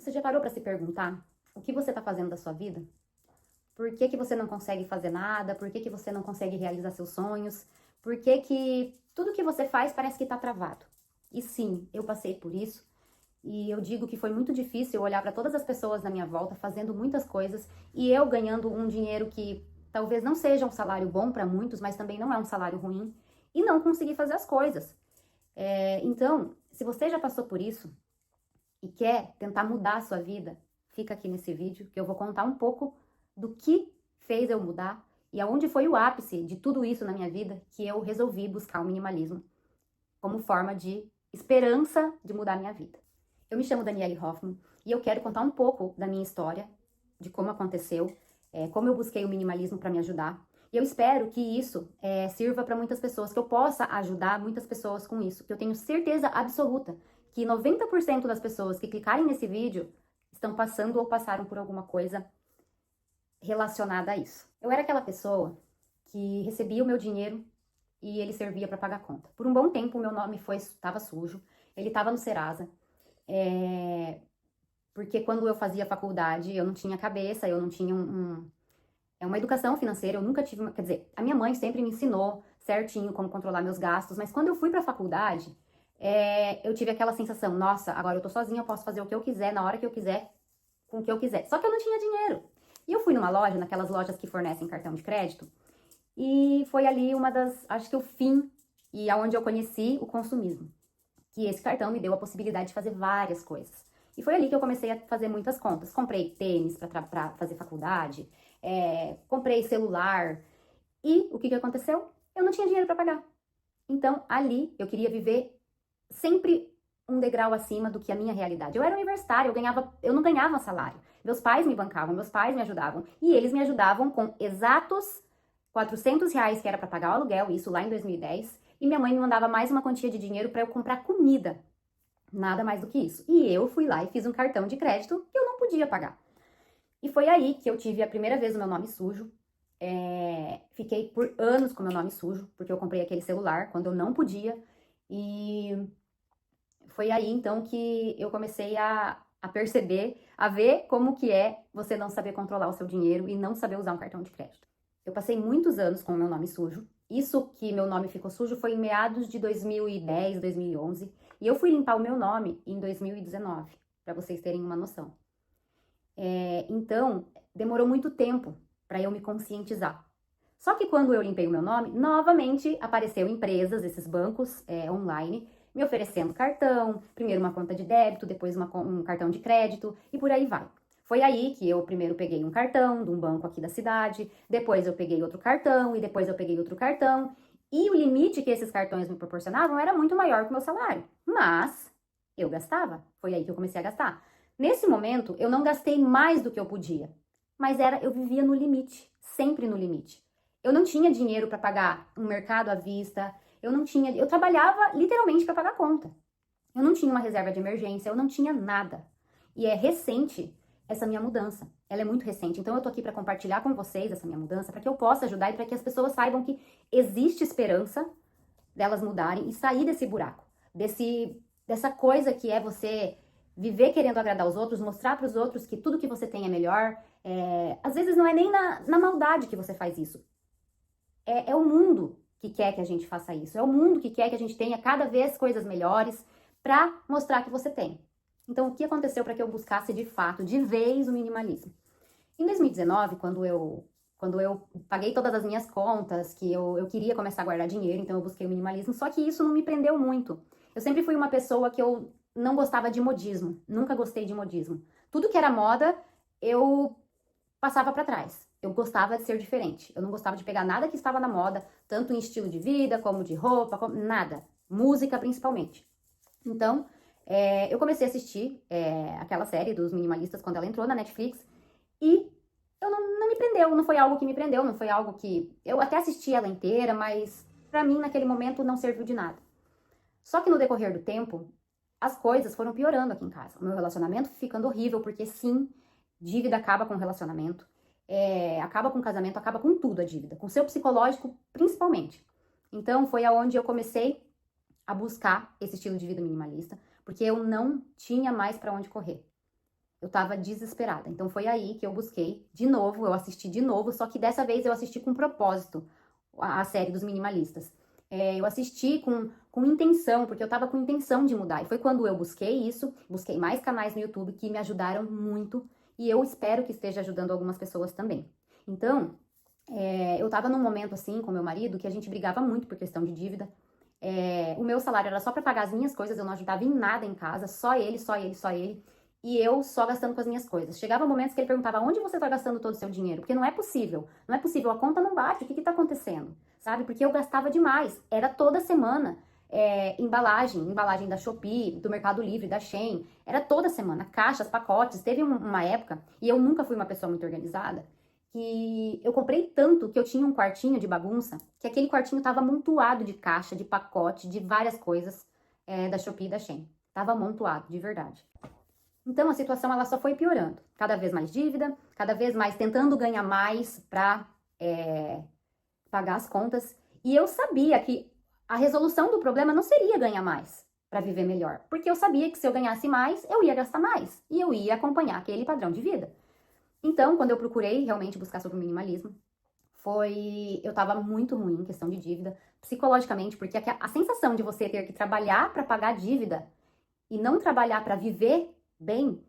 Você já parou para se perguntar o que você está fazendo da sua vida? Por que que você não consegue fazer nada? Por que que você não consegue realizar seus sonhos? Por que que tudo que você faz parece que está travado? E sim, eu passei por isso. E eu digo que foi muito difícil olhar para todas as pessoas na minha volta fazendo muitas coisas e eu ganhando um dinheiro que talvez não seja um salário bom para muitos, mas também não é um salário ruim, e não conseguir fazer as coisas. Então, se você já passou por isso e quer tentar mudar a sua vida, fica aqui nesse vídeo que eu vou contar um pouco do que fez eu mudar e aonde foi o ápice de tudo isso na minha vida que eu resolvi buscar o minimalismo como forma de esperança de mudar a minha vida. Eu me chamo Daniele Hoffman e eu quero contar um pouco da minha história, de como aconteceu, como eu busquei o minimalismo para me ajudar. E eu espero que isso sirva para muitas pessoas, que eu possa ajudar muitas pessoas com isso. Que eu tenho certeza absoluta que 90% das pessoas que clicarem nesse vídeo estão passando ou passaram por alguma coisa relacionada a isso. Eu era aquela pessoa que recebia o meu dinheiro e ele servia para pagar a conta. Por um bom tempo, o meu nome estava sujo, ele estava no Serasa, porque quando eu fazia faculdade, eu não tinha cabeça, eu não tinha uma educação financeira, eu nunca tive, quer dizer, a minha mãe sempre me ensinou certinho como controlar meus gastos, mas quando eu fui pra faculdade, eu tive aquela sensação, nossa, agora eu tô sozinha, eu posso fazer o que eu quiser, na hora que eu quiser, com o que eu quiser. Só que eu não tinha dinheiro. E eu fui numa loja, naquelas lojas que fornecem cartão de crédito, e foi ali acho que o fim, e aonde eu conheci o consumismo. Que esse cartão me deu a possibilidade de fazer várias coisas. E foi ali que eu comecei a fazer muitas contas. Comprei tênis para fazer faculdade, comprei celular. E o que aconteceu? Eu não tinha dinheiro para pagar. Então, ali, eu queria viver sempre um degrau acima do que a minha realidade. Eu era universitária, eu não ganhava salário. Meus pais me bancavam, meus pais me ajudavam. E eles me ajudavam com exatos R$ 400 que era para pagar o aluguel, isso lá em 2010. E minha mãe me mandava mais uma quantia de dinheiro para eu comprar comida. Nada mais do que isso. E eu fui lá e fiz um cartão de crédito que eu não podia pagar. E foi aí que eu tive a primeira vez o meu nome sujo. Fiquei por anos com meu nome sujo, porque eu comprei aquele celular quando eu não podia. E foi aí, então, que eu comecei a perceber, a ver como que é você não saber controlar o seu dinheiro e não saber usar um cartão de crédito. Eu passei muitos anos com o meu nome sujo. Isso que meu nome ficou sujo foi em meados de 2010, 2011. E eu fui limpar o meu nome em 2019, para vocês terem uma noção. Então, demorou muito tempo para eu me conscientizar. Só que quando eu limpei o meu nome, novamente apareceu empresas, esses bancos online, me oferecendo cartão, primeiro uma conta de débito, depois um cartão de crédito e por aí vai. Foi aí que eu primeiro peguei um cartão de um banco aqui da cidade, depois eu peguei outro cartão e depois eu peguei outro cartão. E o limite que esses cartões me proporcionavam era muito maior que o meu salário. Mas eu gastava. Foi aí que eu comecei a gastar. Nesse momento, eu não gastei mais do que eu podia. Mas eu vivia no limite, sempre no limite. Eu não tinha dinheiro para pagar um mercado à vista, eu trabalhava literalmente para pagar conta. Eu não tinha uma reserva de emergência, eu não tinha nada. E é recente essa minha mudança. Ela é muito recente. Então eu tô aqui para compartilhar com vocês essa minha mudança, para que eu possa ajudar e para que as pessoas saibam que existe esperança delas mudarem e sair desse buraco, dessa coisa que é você viver querendo agradar os outros, mostrar para os outros que tudo que você tem é melhor. Às vezes não é nem na maldade que você faz isso. É o mundo que quer que a gente faça isso. É o mundo que quer que a gente tenha cada vez coisas melhores para mostrar que você tem. Então, o que aconteceu para que eu buscasse de fato, de vez, o minimalismo? Em 2019, quando eu paguei todas as minhas contas, que eu queria começar a guardar dinheiro, então eu busquei o minimalismo, só que isso não me prendeu muito. Eu sempre fui uma pessoa que eu não gostava de modismo, nunca gostei de modismo. Tudo que era moda, eu passava para trás. Eu gostava de ser diferente. Eu não gostava de pegar nada que estava na moda, tanto em estilo de vida, como de roupa, nada. Música, principalmente. Então, eu comecei a assistir aquela série dos minimalistas quando ela entrou na Netflix e eu não me prendeu, não foi algo que me prendeu, não foi algo que... Eu até assisti ela inteira, mas pra mim, naquele momento, não serviu de nada. Só que no decorrer do tempo, as coisas foram piorando aqui em casa. O meu relacionamento ficando horrível, porque sim, dívida acaba com o relacionamento, acaba com o casamento, acaba com tudo a dívida, com o seu psicológico principalmente. Então foi aonde eu comecei a buscar esse estilo de vida minimalista, porque eu não tinha mais para onde correr. eu tava desesperada. Então foi aí que eu busquei de novo, eu assisti de novo, só que dessa vez eu assisti com propósito a série dos minimalistas. Eu assisti com intenção, porque eu tava com intenção de mudar. E foi quando eu busquei isso, busquei mais canais no YouTube que me ajudaram muito, e eu espero que esteja ajudando algumas pessoas também. Então, eu tava num momento assim com meu marido que a gente brigava muito por questão de dívida. O meu salário era só pra pagar as minhas coisas, eu não ajudava em nada em casa, só ele, só ele, só ele. E eu só gastando com as minhas coisas. Chegava momentos que ele perguntava, onde você tá gastando todo o seu dinheiro? Porque não é possível, a conta não bate, o que que tá acontecendo? Sabe? Porque eu gastava demais, era toda semana. Embalagem da Shopee, do Mercado Livre, da Shein, era toda semana, caixas, pacotes. Teve uma época, e eu nunca fui uma pessoa muito organizada, que eu comprei tanto que eu tinha um quartinho de bagunça, que aquele quartinho tava amontoado de caixa, de pacote, de várias coisas da Shopee e da Shein. Tava amontoado, de verdade. Então a situação ela só foi piorando. Cada vez mais dívida, cada vez mais tentando ganhar mais para pagar as contas. E eu sabia que a resolução do problema não seria ganhar mais para viver melhor, porque eu sabia que se eu ganhasse mais, eu ia gastar mais e eu ia acompanhar aquele padrão de vida. Então, quando eu procurei realmente buscar sobre o minimalismo, eu tava muito ruim em questão de dívida, psicologicamente, porque a sensação de você ter que trabalhar para pagar a dívida e não trabalhar para viver bem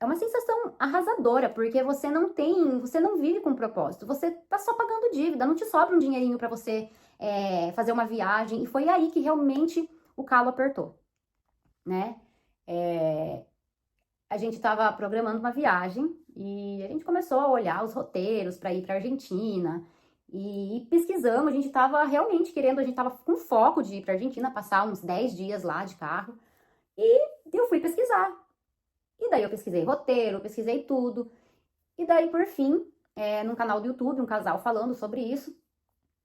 é uma sensação arrasadora, porque você não vive com propósito, você tá só pagando dívida, não te sobra um dinheirinho para você fazer uma viagem, e foi aí que realmente o calo apertou, né? A gente estava programando uma viagem e a gente começou a olhar os roteiros para ir para Argentina e pesquisamos. A gente estava realmente querendo, a gente estava com foco de ir para Argentina, passar uns 10 dias lá de carro. E eu fui pesquisar. E daí eu pesquisei roteiro, pesquisei tudo. E daí, por fim, num canal do YouTube, um casal falando sobre isso,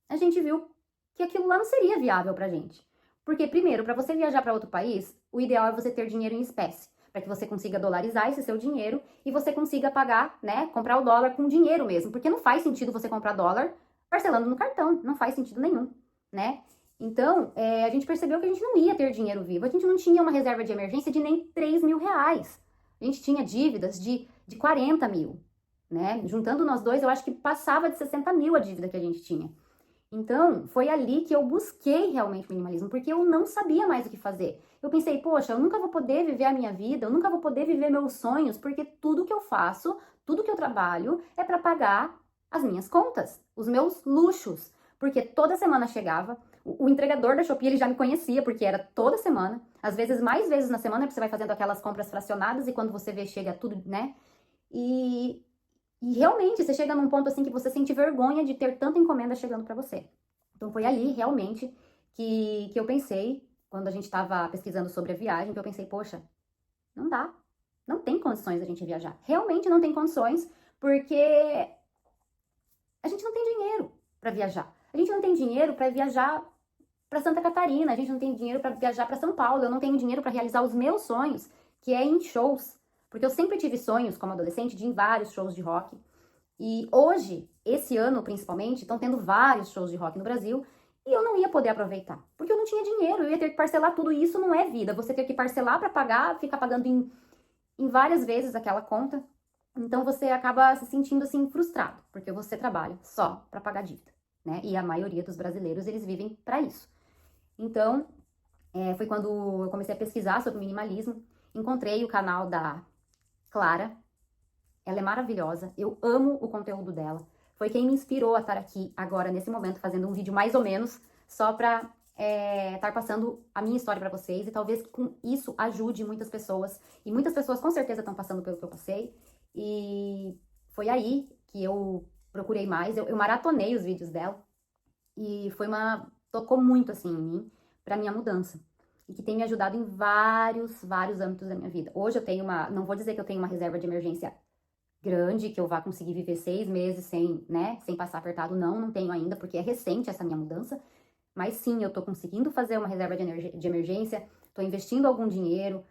a gente viu que aquilo lá não seria viável pra gente. Porque, primeiro, para você viajar para outro país, o ideal é você ter dinheiro em espécie, para que você consiga dolarizar esse seu dinheiro e você consiga pagar, né, comprar o dólar com dinheiro mesmo, porque não faz sentido você comprar dólar parcelando no cartão, não faz sentido nenhum, né? Então, a gente percebeu que a gente não ia ter dinheiro vivo, a gente não tinha uma reserva de emergência de nem 3 mil reais. A gente tinha dívidas de 40 mil, né? Juntando nós dois, eu acho que passava de 60 mil a dívida que a gente tinha. Então, foi ali que eu busquei realmente o minimalismo, porque eu não sabia mais o que fazer. Eu pensei, poxa, eu nunca vou poder viver a minha vida, eu nunca vou poder viver meus sonhos, porque tudo que eu faço, tudo que eu trabalho é para pagar as minhas contas, os meus luxos. Porque toda semana chegava, o entregador da Shopee, ele já me conhecia, porque era toda semana, às vezes mais vezes na semana, porque você vai fazendo aquelas compras fracionadas e quando você vê, chega tudo, né? E realmente, você chega num ponto assim que você sente vergonha de ter tanta encomenda chegando para você. Então foi ali, realmente, que eu pensei, quando a gente estava pesquisando sobre a viagem, que eu pensei, poxa, não dá. Não tem condições da gente viajar. Realmente não tem condições, porque a gente não tem dinheiro para viajar. A gente não tem dinheiro para viajar para Santa Catarina, a gente não tem dinheiro para viajar para São Paulo, eu não tenho dinheiro para realizar os meus sonhos, que é em shows. Porque eu sempre tive sonhos, como adolescente, de ir em vários shows de rock. E hoje, esse ano principalmente, estão tendo vários shows de rock no Brasil e eu não ia poder aproveitar, porque eu não tinha dinheiro, eu ia ter que parcelar tudo e isso não é vida. Você ter que parcelar para pagar, ficar pagando em várias vezes aquela conta. Então você acaba se sentindo assim frustrado, porque você trabalha só para pagar dívida, né? E a maioria dos brasileiros, eles vivem para isso. Então, foi quando eu comecei a pesquisar sobre minimalismo, encontrei o canal da Clara. Ela é maravilhosa, eu amo o conteúdo dela. Foi quem me inspirou a estar aqui agora, nesse momento, fazendo um vídeo mais ou menos, só pra estar passando a minha história pra vocês. E talvez com isso ajude muitas pessoas. E muitas pessoas com certeza estão passando pelo que eu passei. E foi aí que eu procurei mais, eu maratonei os vídeos dela. E tocou muito, assim, em mim, pra minha mudança. E que tem me ajudado em vários âmbitos da minha vida. Hoje eu tenho não vou dizer que eu tenho uma reserva de emergência grande, que eu vá conseguir viver 6 meses sem passar apertado, não tenho ainda, porque é recente essa minha mudança, mas sim, eu tô conseguindo fazer uma reserva de emergência, tô investindo algum dinheiro,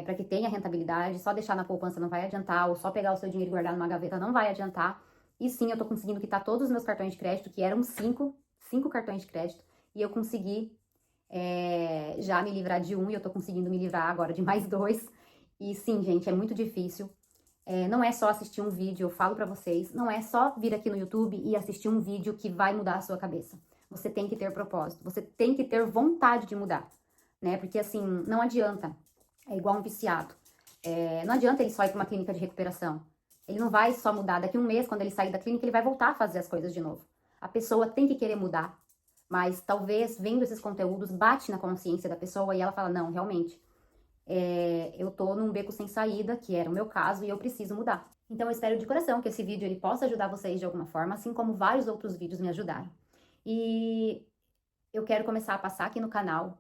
para que tenha rentabilidade, só deixar na poupança não vai adiantar, ou só pegar o seu dinheiro e guardar numa gaveta não vai adiantar, e sim, eu tô conseguindo quitar todos os meus cartões de crédito, que eram 5 cartões de crédito, e eu consegui já me livrar de um, e eu tô conseguindo me livrar agora de mais 2, e sim, gente, é muito difícil. Não é só assistir um vídeo, eu falo pra vocês, não é só vir aqui no YouTube e assistir um vídeo que vai mudar a sua cabeça. Você tem que ter propósito, você tem que ter vontade de mudar, né? Porque assim, não adianta, é igual um viciado. Não adianta ele só ir pra uma clínica de recuperação. Ele não vai só mudar. Daqui a um mês, quando ele sair da clínica, ele vai voltar a fazer as coisas de novo. A pessoa tem que querer mudar, mas talvez vendo esses conteúdos bate na consciência da pessoa e ela fala, não, realmente, eu tô num beco sem saída, que era o meu caso, e eu preciso mudar. Então eu espero de coração que esse vídeo ele possa ajudar vocês de alguma forma, assim como vários outros vídeos me ajudaram. E eu quero começar a passar aqui no canal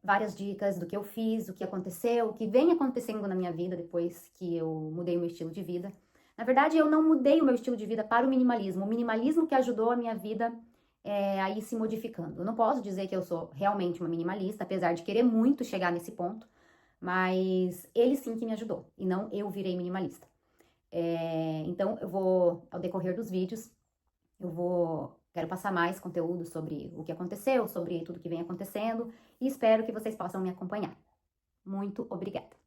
várias dicas do que eu fiz, do que aconteceu, o que vem acontecendo na minha vida depois que eu mudei o meu estilo de vida. Na verdade, eu não mudei o meu estilo de vida para o minimalismo que ajudou a minha vida a ir se modificando. Eu não posso dizer que eu sou realmente uma minimalista, apesar de querer muito chegar nesse ponto, mas ele sim que me ajudou, e não eu virei minimalista. Então, eu vou, ao decorrer dos vídeos, quero passar mais conteúdo sobre o que aconteceu, sobre tudo que vem acontecendo, e espero que vocês possam me acompanhar. Muito obrigada!